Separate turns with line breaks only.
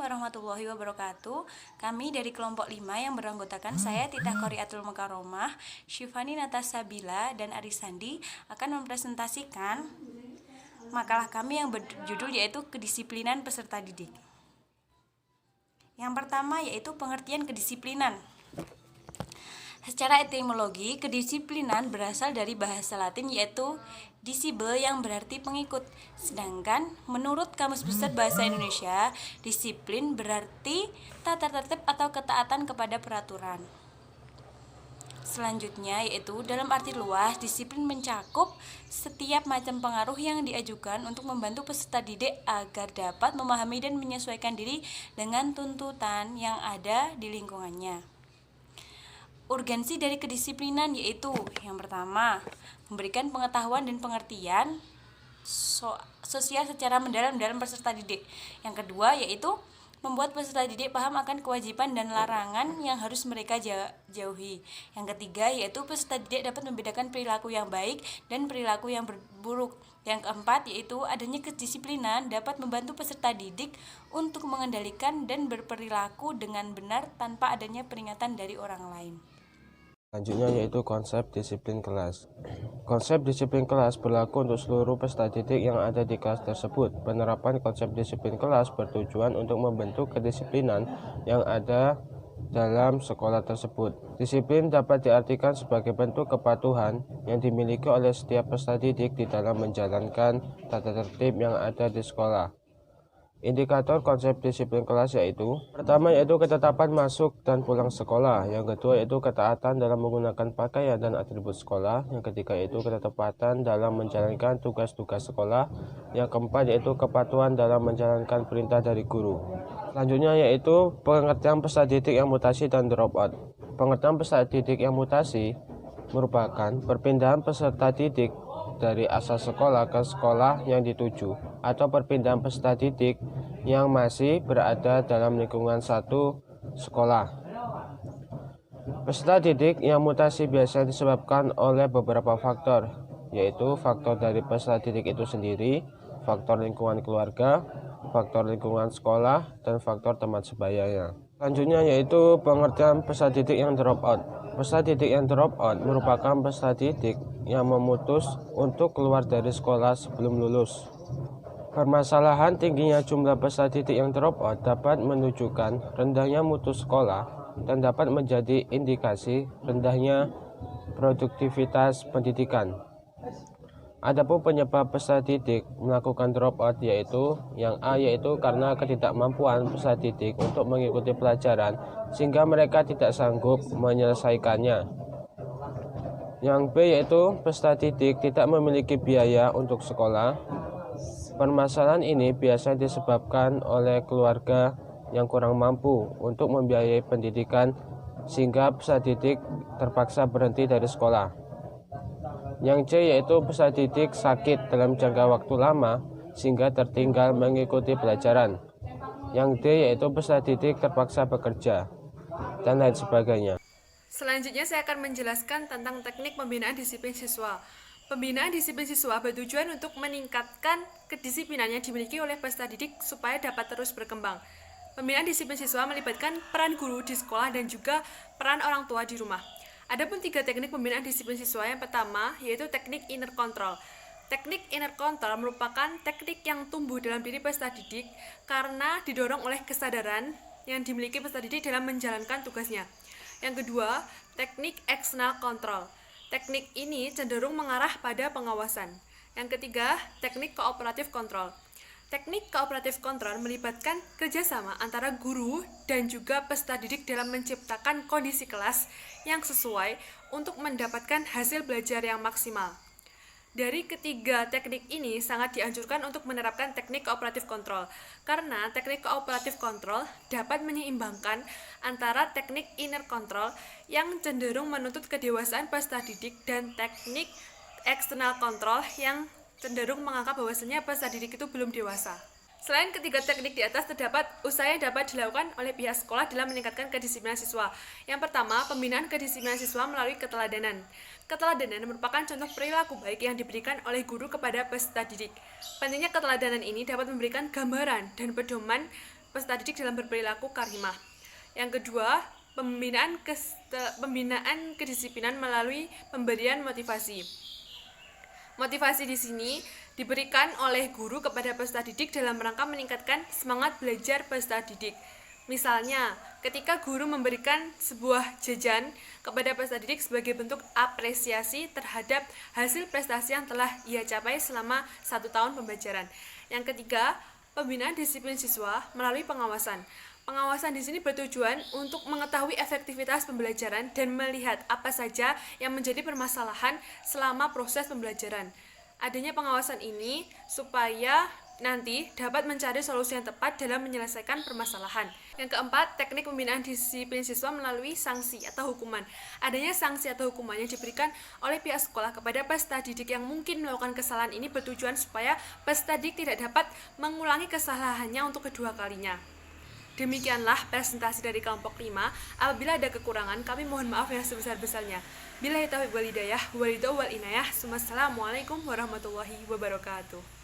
warahmatullahi wabarakatuh. Kami dari kelompok 5 yang beranggotakan saya Titah Qoriatul Mukaromah, Syifani Natasabila, dan Arisandi akan mempresentasikan makalah kami yang berjudul yaitu Kedisiplinan Peserta Didik. Yang pertama yaitu pengertian kedisiplinan. Secara etimologi, kedisiplinan berasal dari bahasa Latin yaitu disciple yang berarti pengikut. Sedangkan menurut Kamus Besar Bahasa Indonesia, disiplin berarti tata tertib atau ketaatan kepada peraturan. Selanjutnya yaitu dalam arti luas, disiplin mencakup setiap macam pengaruh yang diajukan untuk membantu peserta didik agar dapat memahami dan menyesuaikan diri dengan tuntutan yang ada di lingkungannya. Urgensi dari kedisiplinan yaitu yang pertama, memberikan pengetahuan dan pengertian sosial secara mendalam dalam peserta didik. Yang kedua yaitu membuat peserta didik paham akan kewajiban dan larangan yang harus mereka jauhi. Yang ketiga yaitu peserta didik dapat membedakan perilaku yang baik dan perilaku yang buruk. Yang keempat yaitu adanya kedisiplinan dapat membantu peserta didik untuk mengendalikan dan berperilaku dengan benar tanpa adanya peringatan dari orang lain.
Selanjutnya yaitu konsep disiplin kelas. Konsep disiplin kelas berlaku untuk seluruh peserta didik yang ada di kelas tersebut. Penerapan konsep disiplin kelas bertujuan untuk membentuk kedisiplinan yang ada dalam sekolah tersebut. Disiplin dapat diartikan sebagai bentuk kepatuhan yang dimiliki oleh setiap peserta didik di dalam menjalankan tata tertib yang ada di sekolah. Indikator konsep disiplin kelas yaitu pertama yaitu ketetapan masuk dan pulang sekolah, yang kedua yaitu ketaatan dalam menggunakan pakaian dan atribut sekolah, yang ketiga yaitu ketepatan dalam menjalankan tugas-tugas sekolah, yang keempat yaitu kepatuhan dalam menjalankan perintah dari guru. Selanjutnya yaitu pengertian peserta didik yang mutasi dan drop out. Pengertian peserta didik yang mutasi merupakan perpindahan peserta didik dari asal sekolah ke sekolah yang dituju, atau perpindahan peserta didik yang masih berada dalam lingkungan satu sekolah. Peserta didik yang mutasi biasanya disebabkan oleh beberapa faktor, yaitu faktor dari peserta didik itu sendiri, faktor lingkungan keluarga, faktor lingkungan sekolah, dan faktor teman sebayanya. Selanjutnya yaitu pengertian peserta didik yang drop out. Peserta didik yang drop out merupakan peserta didik yang memutus untuk keluar dari sekolah sebelum lulus. Permasalahan tingginya jumlah peserta didik yang drop out dapat menunjukkan rendahnya mutu sekolah dan dapat menjadi indikasi rendahnya produktivitas pendidikan. Adapun penyebab peserta didik melakukan drop out yaitu yang A yaitu karena ketidakmampuan peserta didik untuk mengikuti pelajaran sehingga mereka tidak sanggup menyelesaikannya. Yang B yaitu peserta didik tidak memiliki biaya untuk sekolah. Permasalahan ini biasanya disebabkan oleh keluarga yang kurang mampu untuk membiayai pendidikan sehingga peserta didik terpaksa berhenti dari sekolah. Yang C yaitu peserta didik sakit dalam jangka waktu lama sehingga tertinggal mengikuti pelajaran. Yang D yaitu peserta didik terpaksa bekerja dan lain sebagainya.
Selanjutnya saya akan menjelaskan tentang teknik pembinaan disiplin siswa. Pembinaan disiplin siswa bertujuan untuk meningkatkan kedisiplinan yang dimiliki oleh peserta didik supaya dapat terus berkembang. Pembinaan disiplin siswa melibatkan peran guru di sekolah dan juga peran orang tua di rumah. Adapun 3 teknik pembinaan disiplin siswa. Yang pertama yaitu teknik inner control. Teknik inner control merupakan teknik yang tumbuh dalam diri peserta didik karena didorong oleh kesadaran yang dimiliki peserta didik dalam menjalankan tugasnya. Yang kedua, teknik external control. Teknik ini cenderung mengarah pada pengawasan. Yang ketiga, teknik kooperatif control. Teknik kooperatif control melibatkan kerjasama antara guru dan juga peserta didik dalam menciptakan kondisi kelas yang sesuai untuk mendapatkan hasil belajar yang maksimal. Dari ketiga teknik ini sangat dianjurkan untuk menerapkan teknik kooperatif kontrol, karena teknik kooperatif kontrol dapat menyeimbangkan antara teknik inner control yang cenderung menuntut kedewasaan peserta didik dan teknik external control yang cenderung menganggap bahwasanya peserta didik itu belum dewasa. Selain ketiga teknik di atas, terdapat usaha yang dapat dilakukan oleh pihak sekolah dalam meningkatkan kedisiplinan siswa. Yang pertama, pembinaan kedisiplinan siswa melalui keteladanan. Keteladanan merupakan contoh perilaku baik yang diberikan oleh guru kepada peserta didik. Pentingnya keteladanan ini dapat memberikan gambaran dan pedoman peserta didik dalam berperilaku karimah. Yang kedua, pembinaan kedisiplinan melalui pemberian motivasi. Motivasi di sini diberikan oleh guru kepada peserta didik dalam rangka meningkatkan semangat belajar peserta didik. Misalnya, ketika guru memberikan sebuah jajan kepada peserta didik sebagai bentuk apresiasi terhadap hasil prestasi yang telah ia capai selama 1 tahun pembelajaran. Yang ketiga, pembinaan disiplin siswa melalui pengawasan. Pengawasan di sini bertujuan untuk mengetahui efektivitas pembelajaran dan melihat apa saja yang menjadi permasalahan selama proses pembelajaran. Adanya pengawasan ini supaya nanti dapat mencari solusi yang tepat dalam menyelesaikan permasalahan. Yang keempat, teknik pembinaan disiplin siswa melalui sanksi atau hukuman. Adanya sanksi atau hukuman yang diberikan oleh pihak sekolah kepada peserta didik yang mungkin melakukan kesalahan ini bertujuan supaya peserta didik tidak dapat mengulangi kesalahannya untuk kedua kalinya. Demikianlah presentasi dari kelompok 5. Apabila ada kekurangan, kami mohon maaf yang sebesar-besarnya. Billahi taufiq wal hidayah, wal inayah. Wassalamualaikum warahmatullahi wabarakatuh.